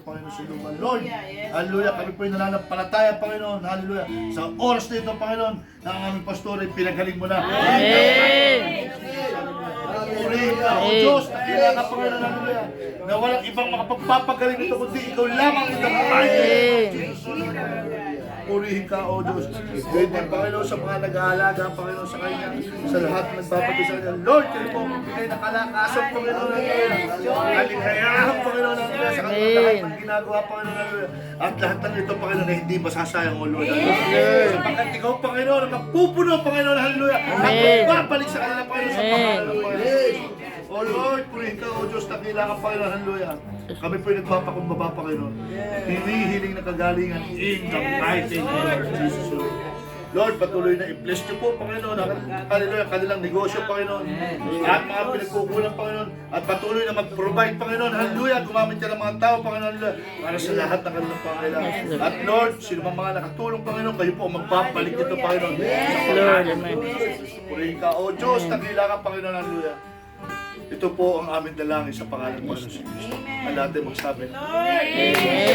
Panginoon, sa lupa. Lord, hallelujah, kami po yung nananampalataya, Panginoon, hallelujah. Sa oras na ito, Panginoon, na ang aming pastor ay pinagaling mo na. Amen. Purihin ka, O Diyos, nakilala ka, Panginoon, hallelujah, na walang ibang makapagpapagaling ito, kundi ikaw lamang itong purihin ka, O Diyos. Ganyan, Panginoon, sa mga nag-aalaga, Panginoon, sa kanya, sa lahat ng nagbabati sa kanya. Lord, kayo po ang bigay na kalakasan, Panginoon, kaligayahan, Panginoon, sa kanyang lahat ng ginagawa, Panginoon, at lahat ng ito, Panginoon, na hindi masasayang, O Lord. Sapagkat ikaw, Panginoon, ang mapupuno, Panginoon, hallelujah, at magbabalik sa kanila, Panginoon, sa pangalan ng Panginoon. O Lord, purihin ka, O Diyos, nakilala ka, Panginoon, hallelujah. Kami po yung nagpapakumbaba, Panginoon. Hinihiling na kagalingan in the mighty name of Jesus, Lord. Lord, patuloy na i-bless niyo po, Panginoon, hallelujah, kanilang negosyo, Panginoon, at mga pinagkukulang, Panginoon, at patuloy na mag-provide, Panginoon, hallelujah, gumamit ka ng mga tao, Panginoon, para sa lahat ng kanilang pangailangan. At Lord, sino mang mga nakatulong, Panginoon, kayo po ang magpapalik nito, Panginoon. Lord, amen. Purihin ka, O Diyos, nakilala ka, Panginoon, hallelujah. Ito po ang aming dalangin sa pangalan ng Panginoon. Ang natin magsabi. Amen.